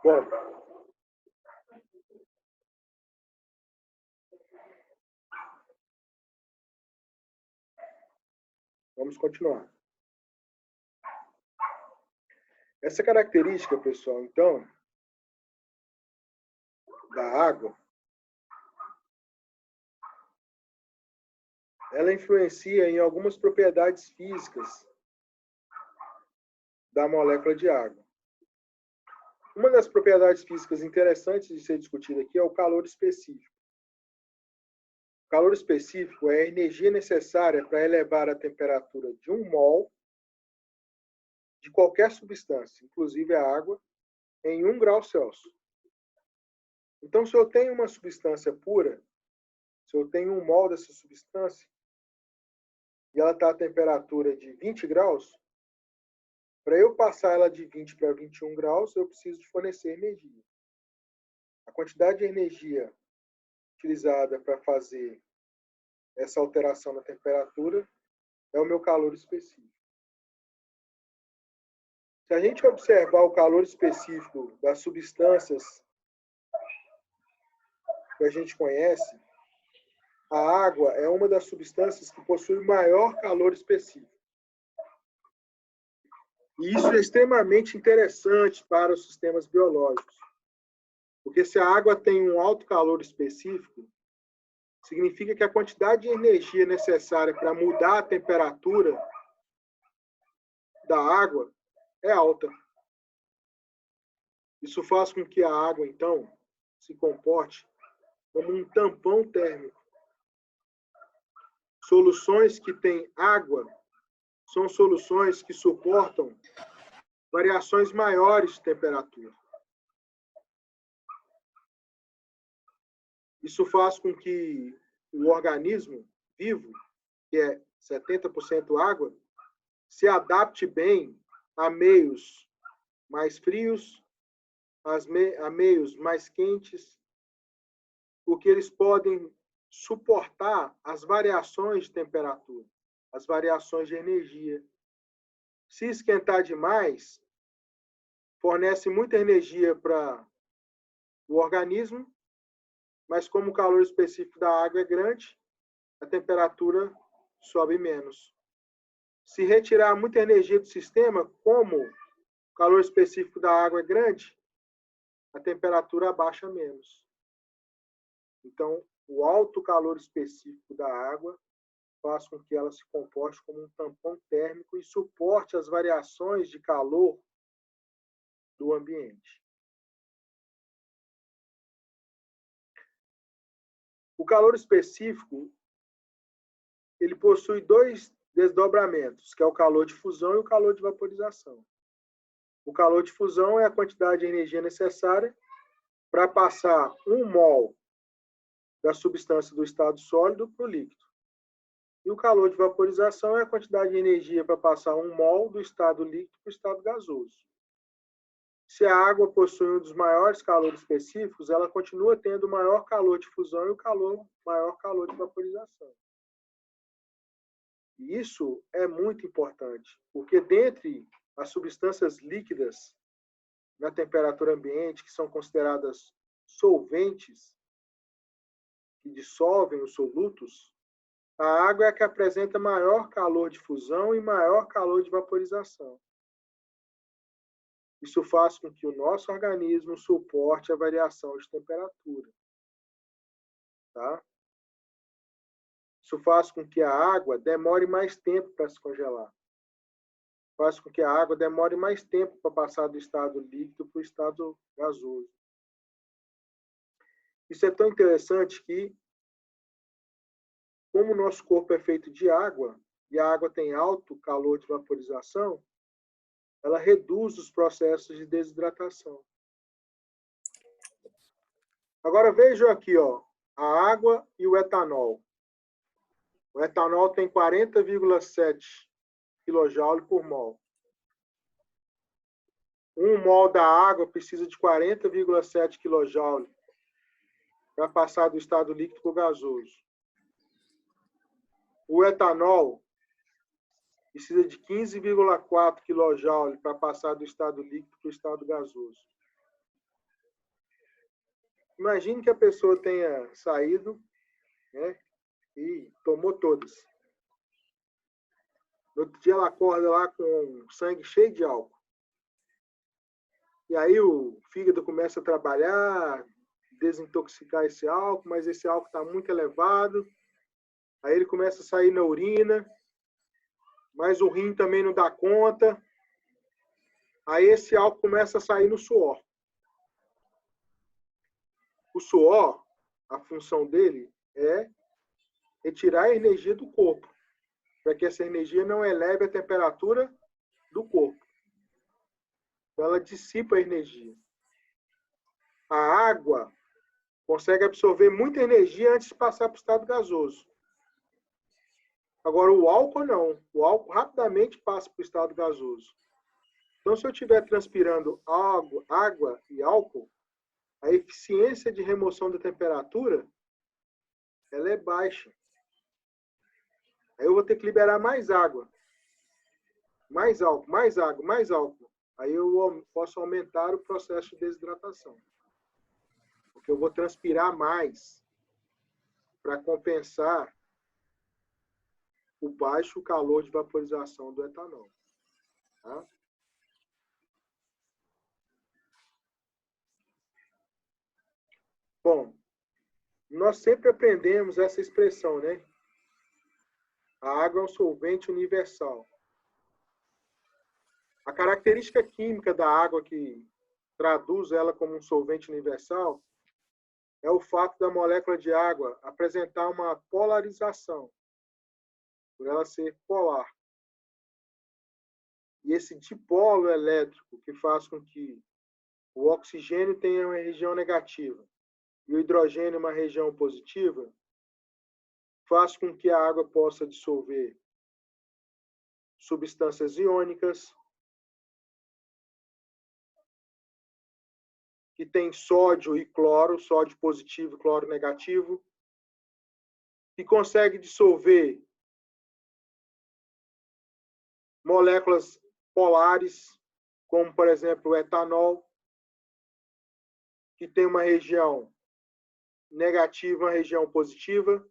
Bom, vamos continuar. Essa característica, pessoal, então, da água, ela influencia em algumas propriedades físicas da molécula de água. Uma das propriedades físicas interessantes de ser discutida aqui é o calor específico. O calor específico é a energia necessária para elevar a temperatura de 1 mol de qualquer substância, inclusive a água, em 1 grau Celsius. Então, se eu tenho uma substância pura, se eu tenho 1 mol dessa substância, e ela está a temperatura de 20 graus, para eu passar ela de 20 para 21 graus, eu preciso de fornecer energia. A quantidade de energia utilizada para fazer essa alteração na temperatura é o meu calor específico. Se a gente observar o calor específico das substâncias que a gente conhece, a água é uma das substâncias que possui maior calor específico. E isso é extremamente interessante para os sistemas biológicos. Porque se a água tem um alto calor específico, significa que a quantidade de energia necessária para mudar a temperatura da água é alta. Isso faz com que a água, então, se comporte como um tampão térmico. Soluções que têm água são soluções que suportam variações maiores de temperatura. Isso faz com que o organismo vivo, que é 70% água, se adapte bem a meios mais frios, a meios mais quentes, porque eles podem suportar as variações de temperatura, as variações de energia. Se esquentar demais, fornece muita energia para o organismo, mas como o calor específico da água é grande, a temperatura sobe menos. Se retirar muita energia do sistema, como o calor específico da água é grande, a temperatura abaixa menos. Então, o alto calor específico da água faz com que ela se comporte como um tampão térmico e suporte as variações de calor do ambiente. O calor específico, ele possui 2 desdobramentos, que é o calor de fusão e o calor de vaporização. O calor de fusão é a quantidade de energia necessária para passar 1 mol da substância do estado sólido para o líquido. E o calor de vaporização é a quantidade de energia para passar 1 mol do estado líquido para o estado gasoso. Se a água possui um dos maiores calores específicos, ela continua tendo o maior calor de fusão e o maior calor de vaporização. E isso é muito importante, porque dentre as substâncias líquidas na temperatura ambiente, que são consideradas solventes, que dissolvem os solutos, a água é a que apresenta maior calor de fusão e maior calor de vaporização. Isso faz com que o nosso organismo suporte a variação de temperatura. Tá? Isso faz com que a água demore mais tempo para se congelar. Faz com que a água demore mais tempo para passar do estado líquido para o estado gasoso. Isso é tão interessante que, como o nosso corpo é feito de água, e a água tem alto calor de vaporização, ela reduz os processos de desidratação. Agora vejam aqui, ó, a água e o etanol. O etanol tem 40,7 kJ por mol. 1 mol da água precisa de 40,7 kJ para passar do estado líquido para o gasoso. O etanol precisa de 15,4 kJ para passar do estado líquido para o estado gasoso. Imagine que a pessoa tenha saído, né, e tomou todas. No outro dia ela acorda lá com sangue cheio de álcool. E aí o fígado começa a trabalhar, desintoxicar esse álcool, mas esse álcool está muito elevado. Aí ele começa a sair na urina, mas o rim também não dá conta. Aí esse álcool começa a sair no suor. O suor, a função dele é retirar a energia do corpo, para que essa energia não eleve a temperatura do corpo. Então ela dissipa a energia. A água consegue absorver muita energia antes de passar para o estado gasoso. Agora, o álcool não. O álcool rapidamente passa para o estado gasoso. Então, se eu estiver transpirando água e álcool, a eficiência de remoção da temperatura ela é baixa. Aí eu vou ter que liberar mais água, mais álcool, mais água, mais álcool. Aí eu posso aumentar o processo de desidratação. Porque eu vou transpirar mais para compensar o baixo calor de vaporização do etanol. Tá? Bom, nós sempre aprendemos essa expressão, né? A água é um solvente universal. A característica química da água que traduz ela como um solvente universal é o fato da molécula de água apresentar uma polarização, por ela ser polar. E esse dipolo elétrico que faz com que o oxigênio tenha uma região negativa e o hidrogênio uma região positiva, faz com que a água possa dissolver substâncias iônicas, que tem sódio e cloro, sódio positivo e cloro negativo, que consegue dissolver moléculas polares, como, por exemplo, o etanol, que tem uma região negativa, uma região positiva,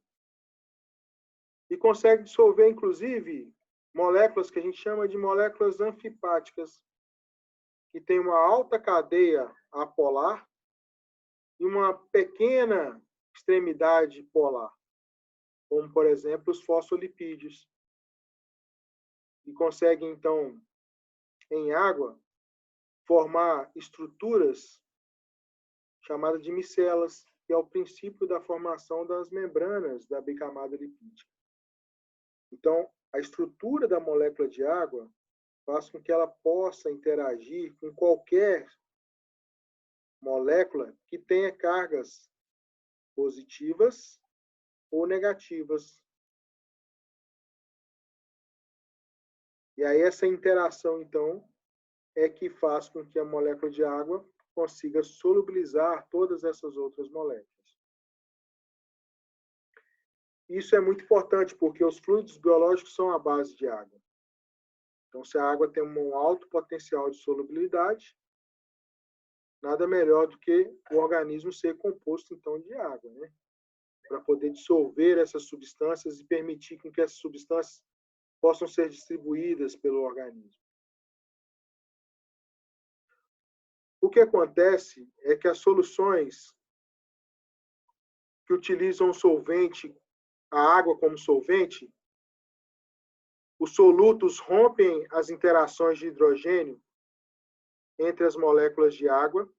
e consegue dissolver, inclusive, moléculas que a gente chama de moléculas anfipáticas, que tem uma alta cadeia apolar e uma pequena extremidade polar, como, por exemplo, os fosfolipídios, e conseguem, então, em água, formar estruturas chamadas de micelas, que é o princípio da formação das membranas da bicamada lipídica. Então, a estrutura da molécula de água faz com que ela possa interagir com qualquer molécula que tenha cargas positivas ou negativas. E aí essa interação, então, é que faz com que a molécula de água consiga solubilizar todas essas outras moléculas. Isso é muito importante, porque os fluidos biológicos são a base de água. Então, se a água tem um alto potencial de solubilidade, nada melhor do que o organismo ser composto, então, de água, né? Para poder dissolver essas substâncias e permitir que essas substâncias possam ser distribuídas pelo organismo. O que acontece é que as soluções que utilizam o solvente, a água como solvente, os solutos rompem as interações de hidrogênio entre as moléculas de água,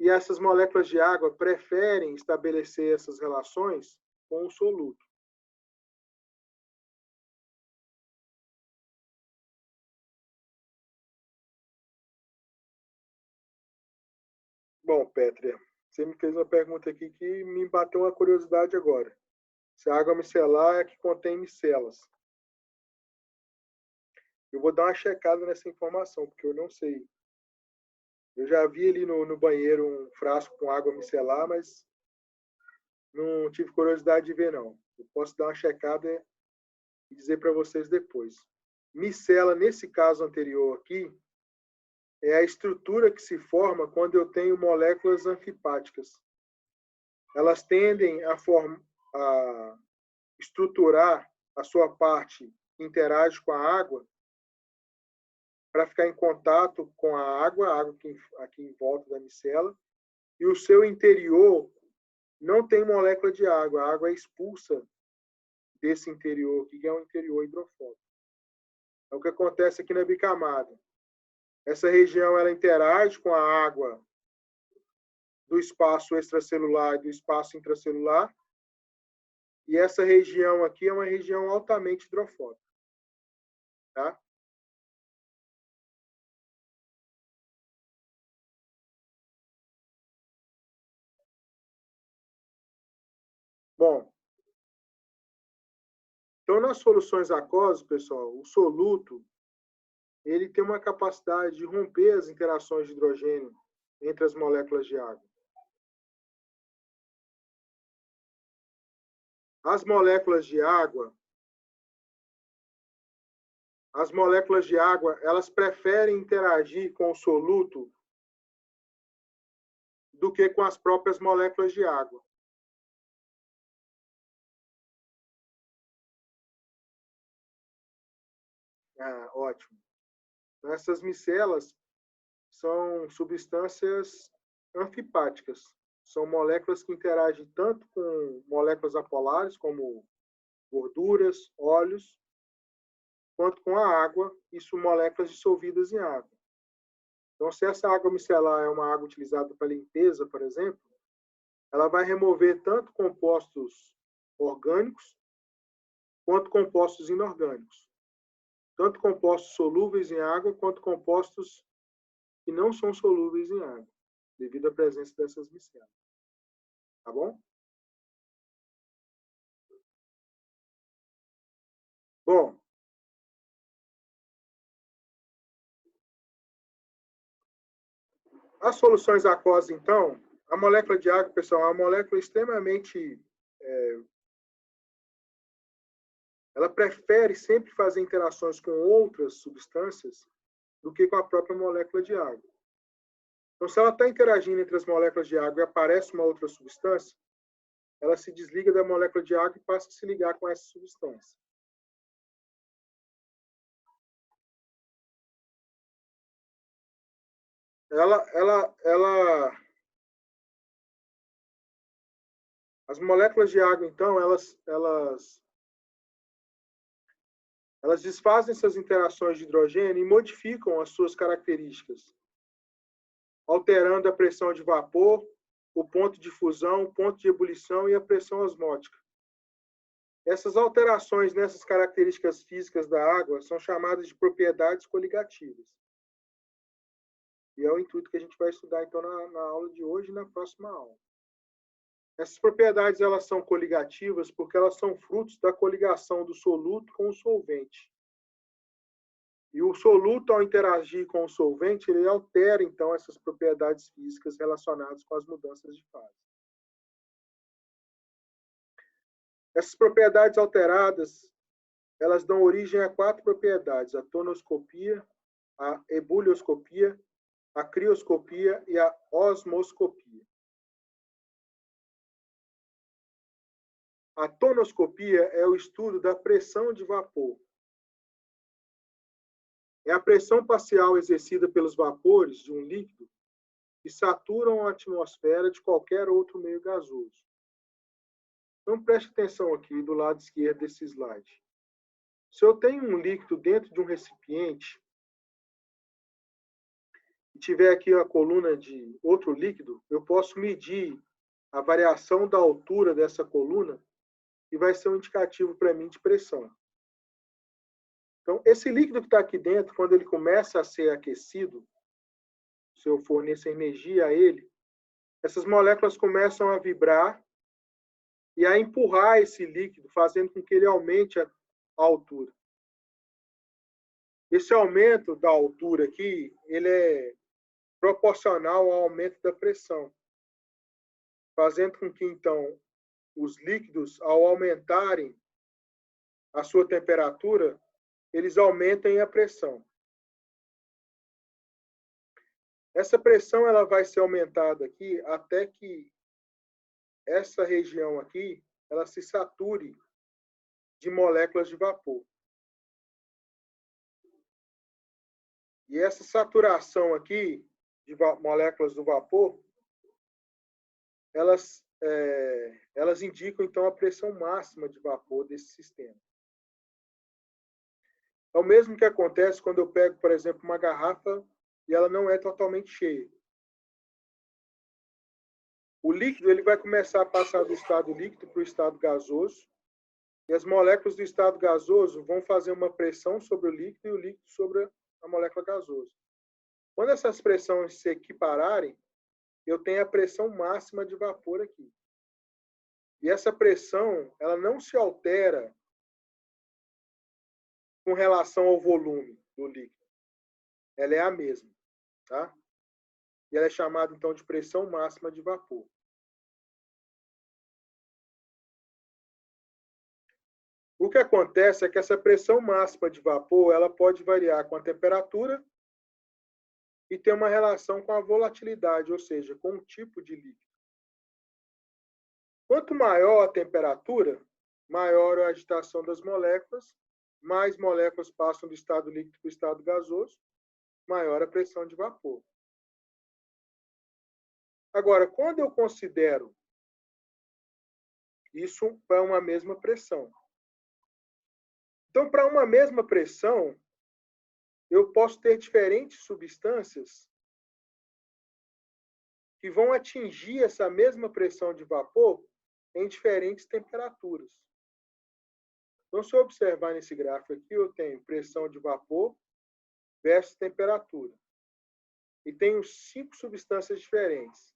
e essas moléculas de água preferem estabelecer essas relações com o soluto. Bom, Pétria, você me fez uma pergunta aqui que me bateu uma curiosidade agora. Se a água micelar é a que contém micelas. Eu vou dar uma checada nessa informação, porque eu não sei. Eu já vi ali no banheiro um frasco com água micelar, mas não tive curiosidade de ver, não. Eu posso dar uma checada e dizer para vocês depois. Micela, nesse caso anterior aqui, é a estrutura que se forma quando eu tenho moléculas anfipáticas. Elas tendem a estruturar a sua parte que interage com a água para ficar em contato com a água aqui em volta da micela, e o seu interior não tem molécula de água. A água é expulsa desse interior, que é um interior hidrofóbico. É o que acontece aqui na bicamada. Essa região ela interage com a água do espaço extracelular e do espaço intracelular, e essa região aqui é uma região altamente hidrofóbica. Tá? Bom, então nas soluções aquosas, pessoal, o soluto ele tem uma capacidade de romper as interações de hidrogênio entre as moléculas de água. As moléculas de água, elas preferem interagir com o soluto do que com as próprias moléculas de água. Ótimo. Essas micelas são substâncias anfipáticas. São moléculas que interagem tanto com moléculas apolares, como gorduras, óleos, quanto com a água, isso moléculas dissolvidas em água. Então, se essa água micelar é uma água utilizada para limpeza, por exemplo, ela vai remover tanto compostos orgânicos quanto compostos inorgânicos. Tanto compostos solúveis em água quanto compostos que não são solúveis em água, devido à presença dessas micelas. Tá bom? Bom, as soluções aquosas, então, a molécula de água, pessoal, é uma molécula extremamente... ela prefere sempre fazer interações com outras substâncias do que com a própria molécula de água. Então, se ela está interagindo entre as moléculas de água e aparece uma outra substância, ela se desliga da molécula de água e passa a se ligar com essa substância. As moléculas de água, então, elas desfazem essas interações de hidrogênio e modificam as suas características, alterando a pressão de vapor, o ponto de fusão, o ponto de ebulição e a pressão osmótica. Essas alterações nessas características físicas da água são chamadas de propriedades coligativas. E é o intuito que a gente vai estudar, então, na aula de hoje e na próxima aula. Essas propriedades elas são coligativas porque elas são frutos da coligação do soluto com o solvente. E o soluto, ao interagir com o solvente, ele altera, então, essas propriedades físicas relacionadas com as mudanças de fase. Essas propriedades alteradas, elas dão origem a 4 propriedades: a tonoscopia, a ebulioscopia, a crioscopia e a osmoscopia. A tonoscopia é o estudo da pressão de vapor. É a pressão parcial exercida pelos vapores de um líquido que saturam a atmosfera de qualquer outro meio gasoso. Então, preste atenção aqui do lado esquerdo desse slide. Se eu tenho um líquido dentro de um recipiente e tiver aqui a coluna de outro líquido, eu posso medir a variação da altura dessa coluna e vai ser um indicativo para mim de pressão. Então, esse líquido que está aqui dentro, quando ele começa a ser aquecido, se eu fornecer energia a ele, essas moléculas começam a vibrar e a empurrar esse líquido, fazendo com que ele aumente a altura. Esse aumento da altura aqui, ele é proporcional ao aumento da pressão, fazendo com que, então, os líquidos, ao aumentarem a sua temperatura, eles aumentem a pressão. Essa pressão ela vai ser aumentada aqui até que essa região aqui ela se sature de moléculas de vapor. E essa saturação aqui de moléculas do vapor, elas indicam, então, a pressão máxima de vapor desse sistema. É o mesmo que acontece quando eu pego, por exemplo, uma garrafa e ela não é totalmente cheia. O líquido ele vai começar a passar do estado líquido para o estado gasoso, e as moléculas do estado gasoso vão fazer uma pressão sobre o líquido e o líquido sobre a molécula gasosa. Quando essas pressões se equipararem, eu tenho a pressão máxima de vapor aqui. E essa pressão, ela não se altera com relação ao volume do líquido. Ela é a mesma, tá? E ela é chamada, então, de pressão máxima de vapor. O que acontece é que essa pressão máxima de vapor, ela pode variar com a temperatura e ter uma relação com a volatilidade, ou seja, com o tipo de líquido. Quanto maior a temperatura, maior a agitação das moléculas, mais moléculas passam do estado líquido para o estado gasoso, maior a pressão de vapor. Agora, quando eu considero isso para uma mesma pressão. Então, para uma mesma pressão, eu posso ter diferentes substâncias que vão atingir essa mesma pressão de vapor em diferentes temperaturas. Então, se eu observar nesse gráfico aqui, eu tenho pressão de vapor versus temperatura. E tenho 5 substâncias diferentes.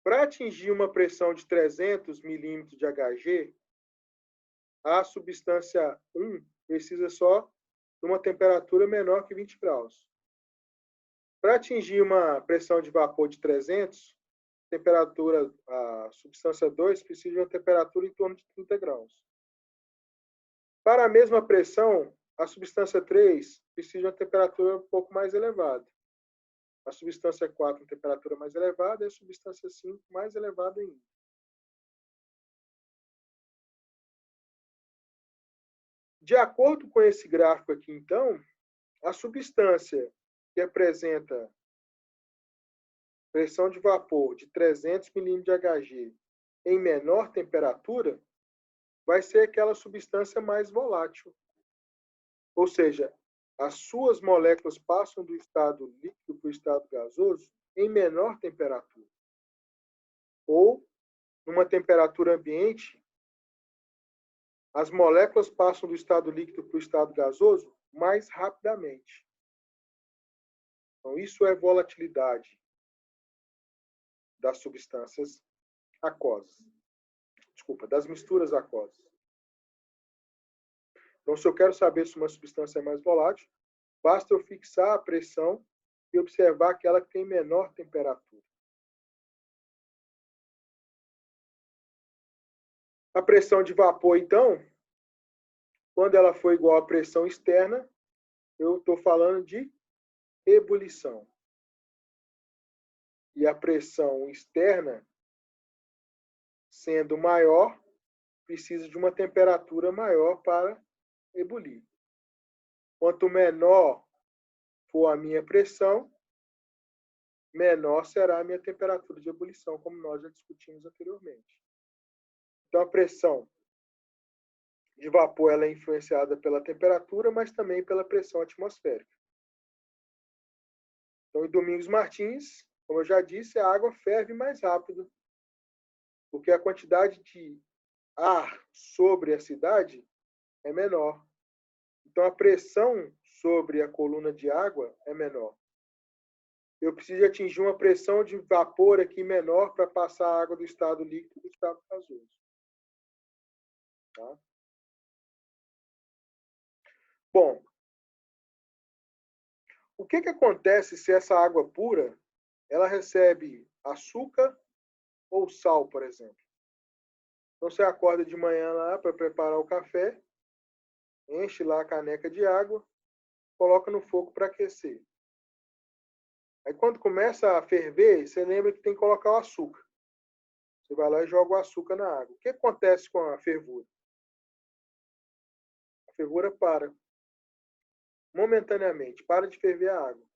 Para atingir uma pressão de 300 milímetros de Hg, a substância 1 precisa só de uma temperatura menor que 20 graus. Para atingir uma pressão de vapor de 300, a substância 2 precisa de uma temperatura em torno de 30 graus. Para a mesma pressão, a substância 3 precisa de uma temperatura um pouco mais elevada. A substância 4, uma temperatura mais elevada, e a substância 5, mais elevada ainda. De acordo com esse gráfico aqui, então, a substância que apresenta pressão de vapor de 300 milímetros de Hg em menor temperatura vai ser aquela substância mais volátil. Ou seja, as suas moléculas passam do estado líquido para o estado gasoso em menor temperatura. Ou, numa temperatura ambiente, as moléculas passam do estado líquido para o estado gasoso mais rapidamente. Então, isso é volatilidade das substâncias aquosas. Desculpa, das misturas aquosas. Então, se eu quero saber se uma substância é mais volátil, basta eu fixar a pressão e observar aquela que tem menor temperatura. A pressão de vapor, então, quando ela for igual à pressão externa, eu estou falando de ebulição. E a pressão externa, sendo maior, precisa de uma temperatura maior para ebulir. Quanto menor for a minha pressão, menor será a minha temperatura de ebulição, como nós já discutimos anteriormente. Então, a pressão de vapor ela é influenciada pela temperatura, mas também pela pressão atmosférica. Então, em Domingos Martins, como eu já disse, a água ferve mais rápido, porque a quantidade de ar sobre a cidade é menor. Então, a pressão sobre a coluna de água é menor. Eu preciso atingir uma pressão de vapor aqui menor para passar a água do estado líquido para o estado gasoso. Tá? Bom, o que acontece se essa água pura ela recebe açúcar ou sal, por exemplo? Então, você acorda de manhã lá para preparar o café, enche lá a caneca de água, coloca no fogo para aquecer. Aí quando começa a ferver, você lembra que tem que colocar o açúcar. Você vai lá e joga o açúcar na água. O que acontece com a fervura? A fervura para momentaneamente, para de ferver a água.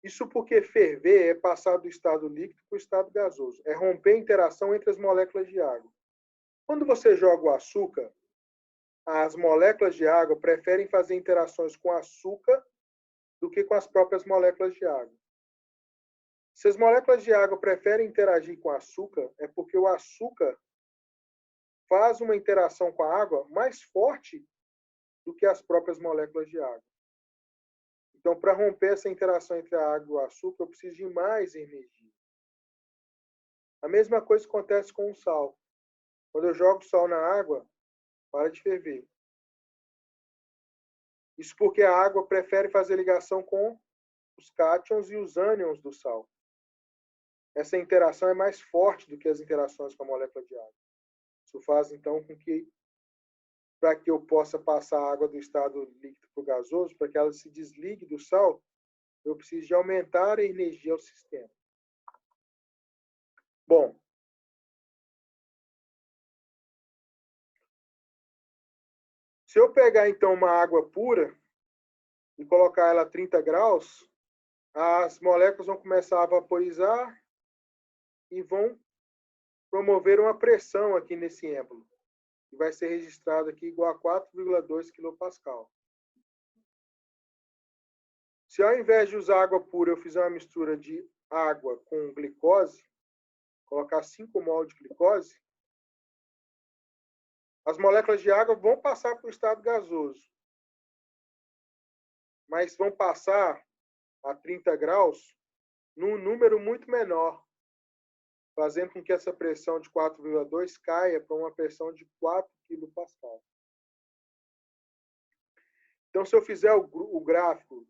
Isso porque ferver é passar do estado líquido para o estado gasoso. É romper a interação entre as moléculas de água. Quando você joga o açúcar, as moléculas de água preferem fazer interações com açúcar do que com as próprias moléculas de água. Se as moléculas de água preferem interagir com açúcar, é porque o açúcar faz uma interação com a água mais forte do que as próprias moléculas de água. Então, para romper essa interação entre a água e o açúcar, eu preciso de mais energia. A mesma coisa acontece com o sal. Quando eu jogo sal na água, para de ferver. Isso porque a água prefere fazer ligação com os cátions e os ânions do sal. Essa interação é mais forte do que as interações com a molécula de água. Isso faz, então, com que, para que eu possa passar a água do estado líquido para o gasoso, para que ela se desligue do sal, eu preciso de aumentar a energia ao sistema. Bom, se eu pegar, então, uma água pura e colocar ela a 30 graus, as moléculas vão começar a vaporizar e vão promover uma pressão aqui nesse êmbolo, que vai ser registrado aqui igual a 4,2 kPa. Se ao invés de usar água pura, eu fizer uma mistura de água com glicose, colocar 5 mol de glicose, as moléculas de água vão passar para o estado gasoso, mas vão passar a 30 graus num número muito menor, fazendo com que essa pressão de 4,2 caia para uma pressão de 4 kPa. Então, se eu fizer o gráfico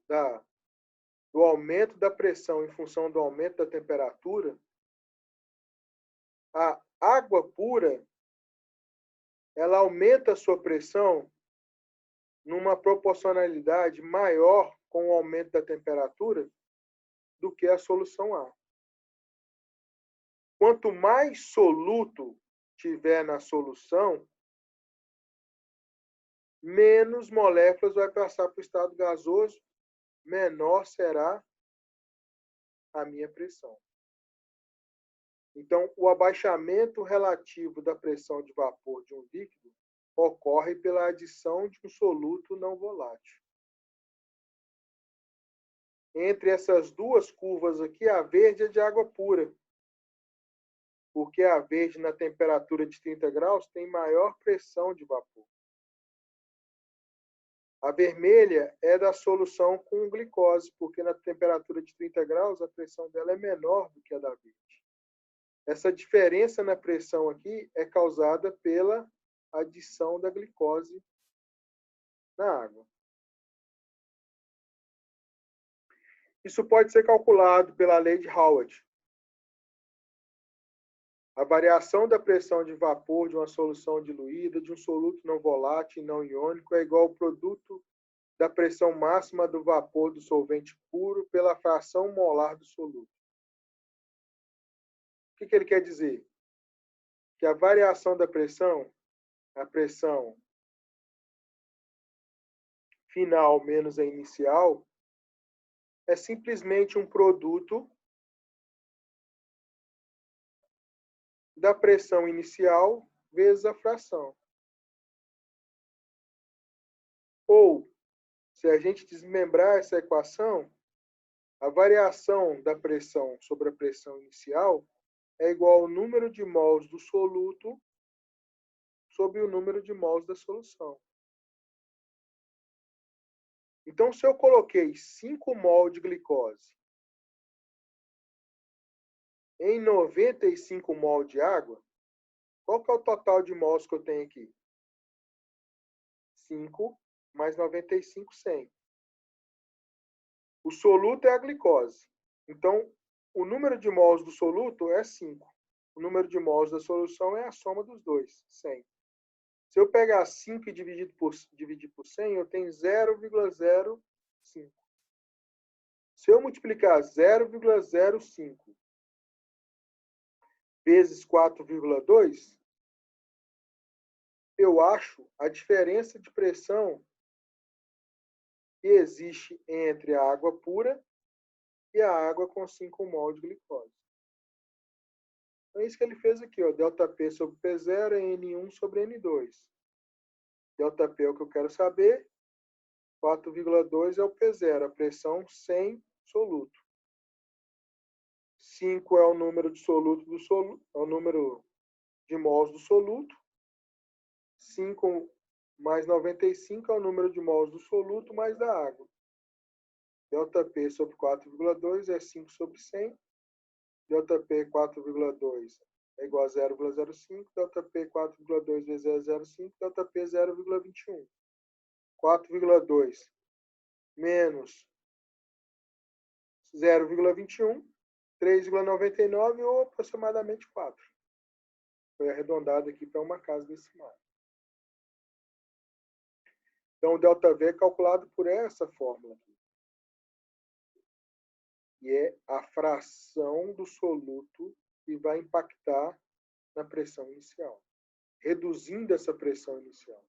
do aumento da pressão em função do aumento da temperatura, a água pura ela aumenta a sua pressão numa proporcionalidade maior com o aumento da temperatura do que a solução A. Quanto mais soluto tiver na solução, menos moléculas vai passar para o estado gasoso, menor será a minha pressão. Então, o abaixamento relativo da pressão de vapor de um líquido ocorre pela adição de um soluto não volátil. Entre essas duas curvas aqui, a verde é de água pura, porque a verde, na temperatura de 30 graus, tem maior pressão de vapor. A vermelha é da solução com glicose, porque na temperatura de 30 graus, a pressão dela é menor do que a da verde. Essa diferença na pressão aqui é causada pela adição da glicose na água. Isso pode ser calculado pela lei de Howard. A variação da pressão de vapor de uma solução diluída, de um soluto não volátil e não iônico, é igual ao produto da pressão máxima do vapor do solvente puro pela fração molar do soluto. O que ele quer dizer? Que a variação da pressão, a pressão final menos a inicial, é simplesmente um produto da pressão inicial vezes a fração. Ou, se a gente desmembrar essa equação, a variação da pressão sobre a pressão inicial é igual ao número de mols do soluto sobre o número de mols da solução. Então, se eu coloquei 5 mol de glicose em 95 mol de água, qual que é o total de mols que eu tenho aqui? 5 mais 95, 100. O soluto é a glicose. Então, o número de mols do soluto é 5. O número de mols da solução é a soma dos dois, 100. Se eu pegar 5 e dividir por 100, eu tenho 0,05. Se eu multiplicar 0,05 vezes 4,2, eu acho a diferença de pressão que existe entre a água pura e a água com 5 mol de glicose. Então, é isso que ele fez aqui, ó, ΔP sobre P0 é N1 sobre N2. ΔP é o que eu quero saber, 4,2 é o P0, a pressão sem soluto. 5 é o número de soluto do soluto, é o número de mols do soluto. 5 mais 95 é o número de mols do soluto mais da água. ΔP sobre 4,2 é 5 sobre 100. ΔP 4,2 é igual a 0,05. ΔP 4,2 vezes 0,05. ΔP 0,21. 4,2 menos 0,21, 3,99 ou aproximadamente 4. Foi arredondado aqui para uma casa decimal. Então, o ΔV é calculado por essa fórmula aqui. E é a fração do soluto que vai impactar na pressão inicial, reduzindo essa pressão inicial.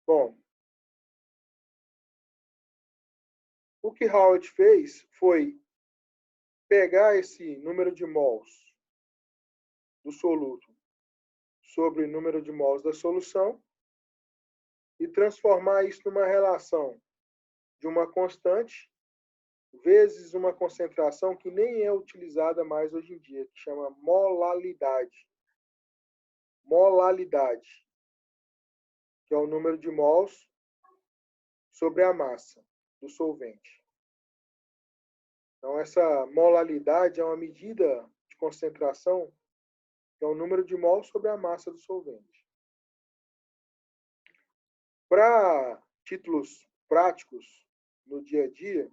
Bom, o que Howard fez foi pegar esse número de mols do soluto sobre o número de mols da solução e transformar isso numa relação de uma constante vezes uma concentração que nem é utilizada mais hoje em dia, que chama molalidade. Molalidade, que é o número de mols sobre a massa do solvente. Então, essa molalidade é uma medida de concentração, que é o número de mols sobre a massa do solvente. Para títulos práticos no dia a dia,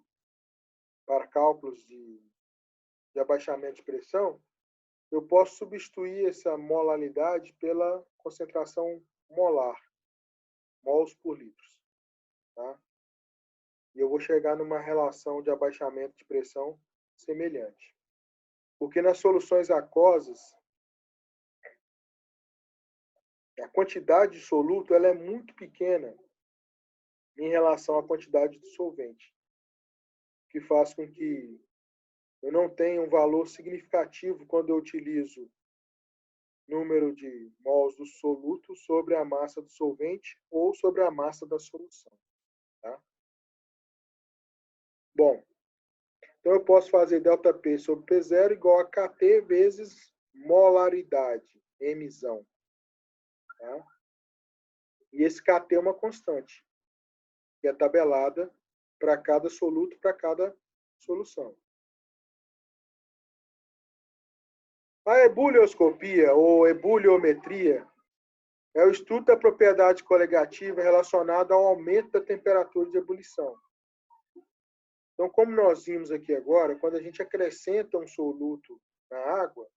para cálculos de abaixamento de pressão, eu posso substituir essa molalidade pela concentração molar, mols por litros. Tá? E eu vou chegar numa relação de abaixamento de pressão semelhante. Porque nas soluções aquosas, a quantidade de soluto ela é muito pequena em relação à quantidade de solvente, o que faz com que eu não tenha um valor significativo quando eu utilizo número de mols do soluto sobre a massa do solvente ou sobre a massa da solução. Tá? Bom, então eu posso fazer ΔP sobre P0 igual a KT vezes molaridade, Mzão. Tá? E esse KT é uma constante, que é tabelada para cada soluto, para cada solução. A ebulioscopia, ou ebuliometria, é o estudo da propriedade coligativa relacionada ao aumento da temperatura de ebulição. Então, como nós vimos aqui agora, quando a gente acrescenta um soluto na água,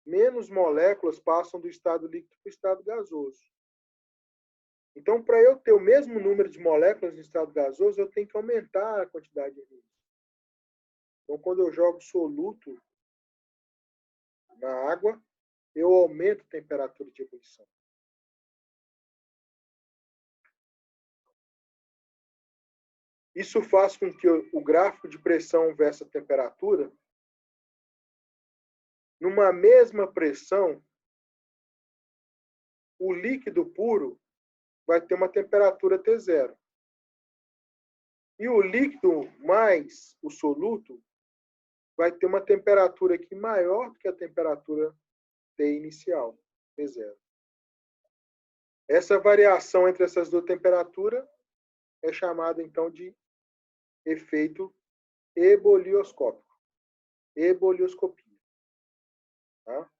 menos moléculas passam do estado líquido para o estado gasoso. Então, para eu ter o mesmo número de moléculas no estado gasoso, eu tenho que aumentar a quantidade de energia. Então, quando eu jogo soluto na água, eu aumento a temperatura de ebulição. Isso faz com que o gráfico de pressão versus temperatura, numa mesma pressão, o líquido puro vai ter uma temperatura T0. E o líquido mais o soluto vai ter uma temperatura aqui maior do que a temperatura T inicial, T0. Essa variação entre essas duas temperaturas é chamada, então, de efeito ebolioscópico. Ebolioscopia. Tá?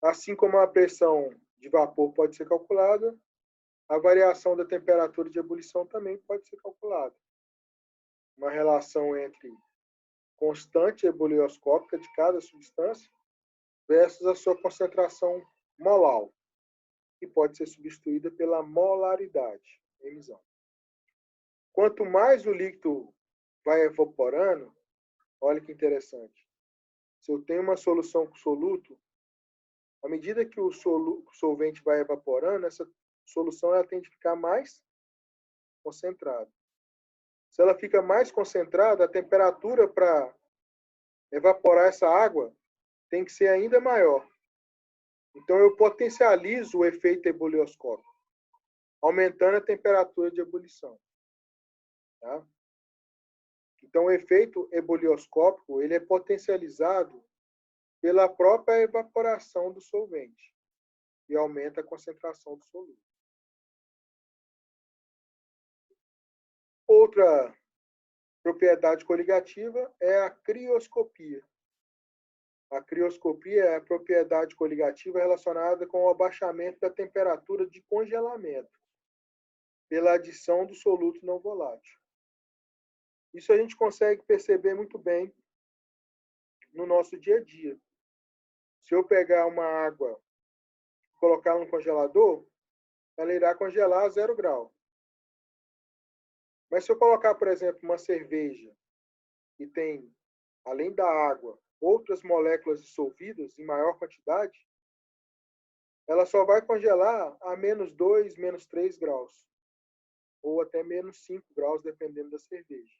Assim como a pressão de vapor pode ser calculada, a variação da temperatura de ebulição também pode ser calculada. Uma relação entre constante ebulioscópica de cada substância versus a sua concentração molar, que pode ser substituída pela molaridade, emisão. Quanto mais o líquido vai evaporando, olha que interessante. Se eu tenho uma solução com soluto, à medida que o solvente vai evaporando, essa solução ela tende a ficar mais concentrada. Se ela fica mais concentrada, a temperatura para evaporar essa água tem que ser ainda maior. Então, eu potencializo o efeito ebulioscópico, aumentando a temperatura de ebulição. Tá? Então, o efeito ebulioscópico ele é potencializado pela própria evaporação do solvente e aumenta a concentração do soluto. Outra propriedade coligativa é a crioscopia. A crioscopia é a propriedade coligativa relacionada com o abaixamento da temperatura de congelamento pela adição do soluto não volátil. Isso a gente consegue perceber muito bem no nosso dia a dia. Se eu pegar uma água e colocar no congelador, ela irá congelar a 0 grau. Mas se eu colocar, por exemplo, uma cerveja que tem, além da água, outras moléculas dissolvidas em maior quantidade, ela só vai congelar a -2, -3 graus. Ou até -5 graus, dependendo da cerveja.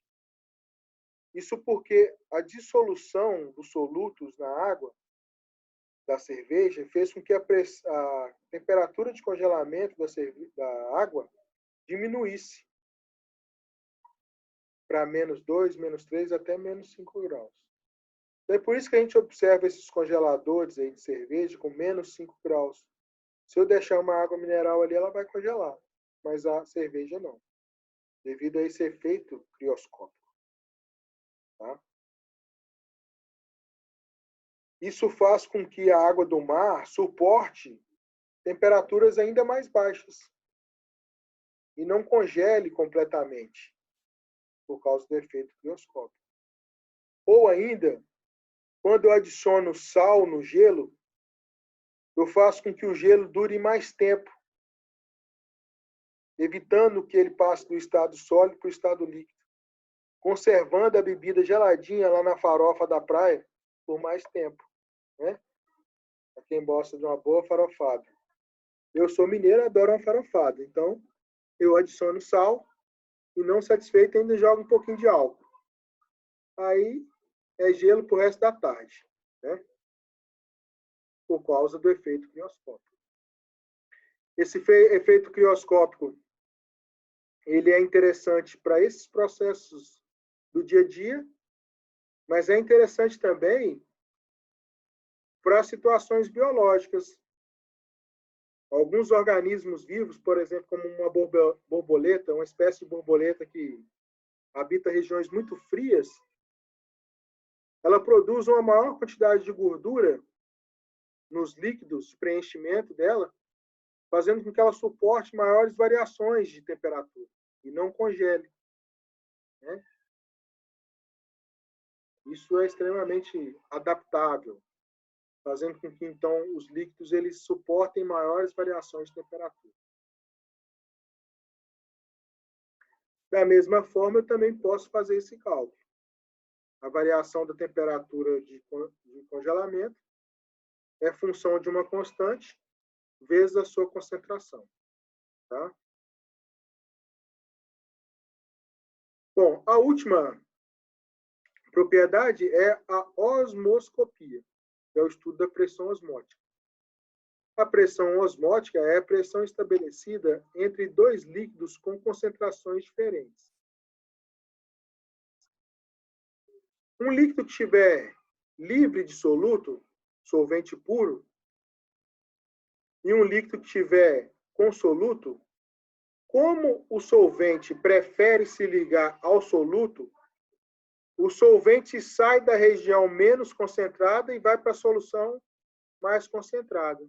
Isso porque a dissolução dos solutos na água da cerveja fez com que a temperatura de congelamento da água diminuísse para -2, -3, até -5 graus. Então, é por isso que a gente observa esses congeladores aí de cerveja com -5 graus. Se eu deixar uma água mineral ali, ela vai congelar, mas a cerveja não, devido a esse efeito crioscópico. Tá? Isso faz com que a água do mar suporte temperaturas ainda mais baixas e não congele completamente por causa do efeito crioscópico. Ou ainda, quando eu adiciono sal no gelo, eu faço com que o gelo dure mais tempo, evitando que ele passe do estado sólido para o estado líquido, conservando a bebida geladinha lá na farofa da praia por mais tempo. Né? Para quem gosta de uma boa farofada. Eu sou mineiro, adoro uma farofada. Então, eu adiciono sal e, não satisfeito, ainda jogo um pouquinho de álcool. Aí, é gelo pro resto da tarde. Né? Por causa do efeito crioscópico. Esse efeito crioscópico ele é interessante para esses processos do dia a dia, mas é interessante também para situações biológicas. Alguns organismos vivos, por exemplo, como uma borboleta, uma espécie de borboleta que habita regiões muito frias, ela produz uma maior quantidade de gordura nos líquidos de preenchimento dela, fazendo com que ela suporte maiores variações de temperatura e não congele. Né? Isso é extremamente adaptável, fazendo com que, então, os líquidos eles suportem maiores variações de temperatura. Da mesma forma, eu também posso fazer esse cálculo. A variação da temperatura de congelamento é função de uma constante vezes a sua concentração. Tá? Bom, a última propriedade é a osmoscopia, que é o estudo da pressão osmótica. A pressão osmótica é a pressão estabelecida entre dois líquidos com concentrações diferentes. Um líquido que estiver livre de soluto, solvente puro, e um líquido que estiver com soluto, como o solvente prefere se ligar ao soluto, o solvente sai da região menos concentrada e vai para a solução mais concentrada.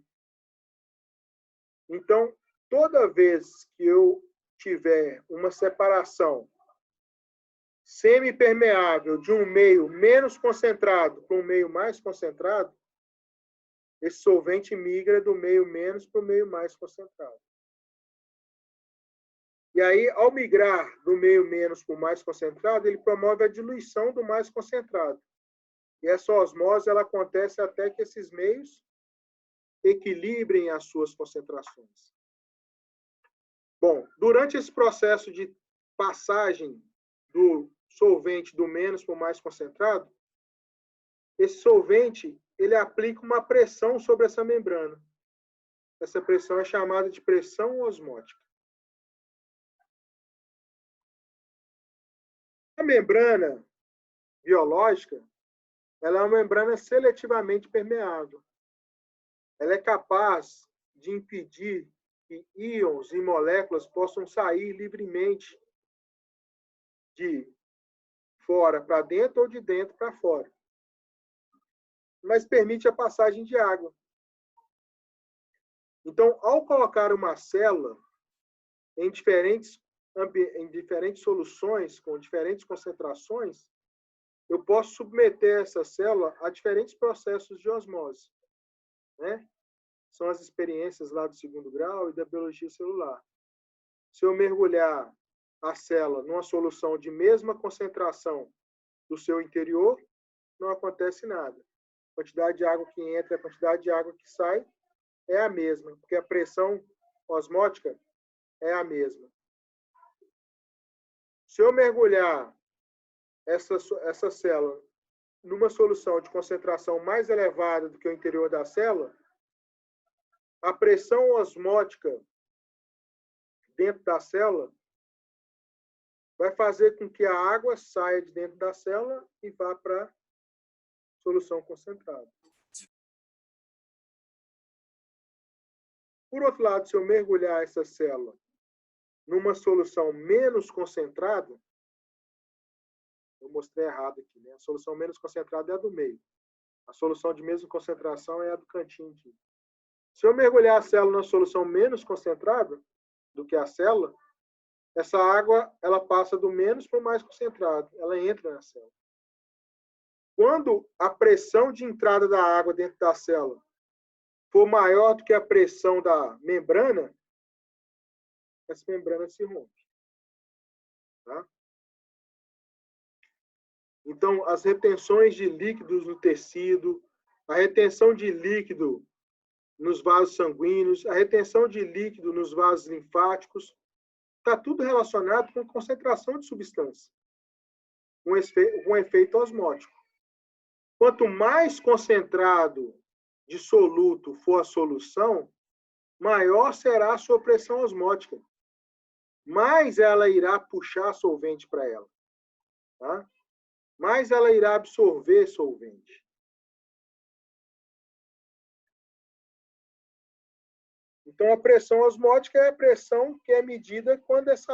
Então, toda vez que eu tiver uma separação semipermeável de um meio menos concentrado para um meio mais concentrado, esse solvente migra do meio menos para o meio mais concentrado. E aí, ao migrar do meio menos para o mais concentrado, ele promove a diluição do mais concentrado. E essa osmose ela acontece até que esses meios equilibrem as suas concentrações. Bom, durante esse processo de passagem do solvente do menos para o mais concentrado, esse solvente ele aplica uma pressão sobre essa membrana. Essa pressão é chamada de pressão osmótica. A membrana biológica, ela é uma membrana seletivamente permeável. Ela é capaz de impedir que íons e moléculas possam sair livremente de fora para dentro ou de dentro para fora. Mas permite a passagem de água. Então, ao colocar uma célula em diferentes soluções, com diferentes concentrações, eu posso submeter essa célula a diferentes processos de osmose, né? São as experiências lá do 2º grau e da biologia celular. Se eu mergulhar a célula numa solução de mesma concentração do seu interior, não acontece nada. A quantidade de água que entra e a quantidade de água que sai é a mesma, porque a pressão osmótica é a mesma. Se eu mergulhar essa célula numa solução de concentração mais elevada do que o interior da célula, a pressão osmótica dentro da célula vai fazer com que a água saia de dentro da célula e vá para a solução concentrada. Por outro lado, se eu mergulhar essa célula numa solução menos concentrada, eu mostrei errado aqui, né? A solução menos concentrada é a do meio. A solução de mesma concentração é a do cantinho aqui. Se eu mergulhar a célula numa solução menos concentrada do que a célula, essa água ela passa do menos para o mais concentrado. Ela entra na célula. Quando a pressão de entrada da água dentro da célula for maior do que a pressão da membrana, essa membrana se rompe. Tá? Então, as retenções de líquidos no tecido, a retenção de líquido nos vasos sanguíneos, a retenção de líquido nos vasos linfáticos, está tudo relacionado com concentração de substância, com efeito osmótico. Quanto mais concentrado de soluto for a solução, maior será a sua pressão osmótica. Mais ela irá puxar solvente para ela. Tá? Mais ela irá absorver solvente. Então, a pressão osmótica é a pressão que é medida quando esse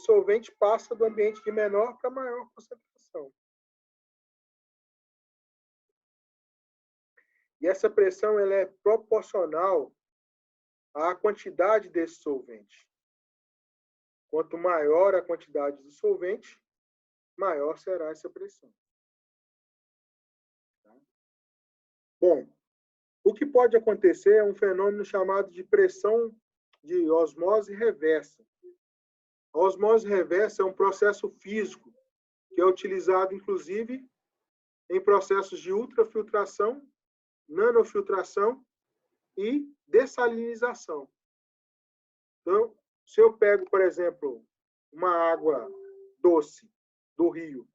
solvente passa do ambiente de menor para maior concentração. E essa pressão ela é proporcional à quantidade desse solvente. Quanto maior a quantidade de solvente, maior será essa pressão. Bom, o que pode acontecer é um fenômeno chamado de pressão de osmose reversa. A osmose reversa é um processo físico que é utilizado, inclusive, em processos de ultrafiltração, nanofiltração e dessalinização. Então, se eu pego, por exemplo, uma água doce do rio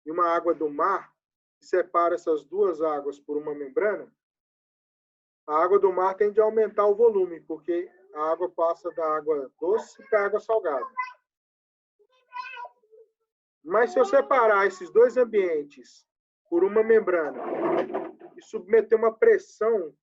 e uma água do mar, e separo essas duas águas por uma membrana, a água do mar tende a aumentar o volume, porque a água passa da água doce para a água salgada. Mas se eu separar esses dois ambientes por uma membrana e submeter uma pressão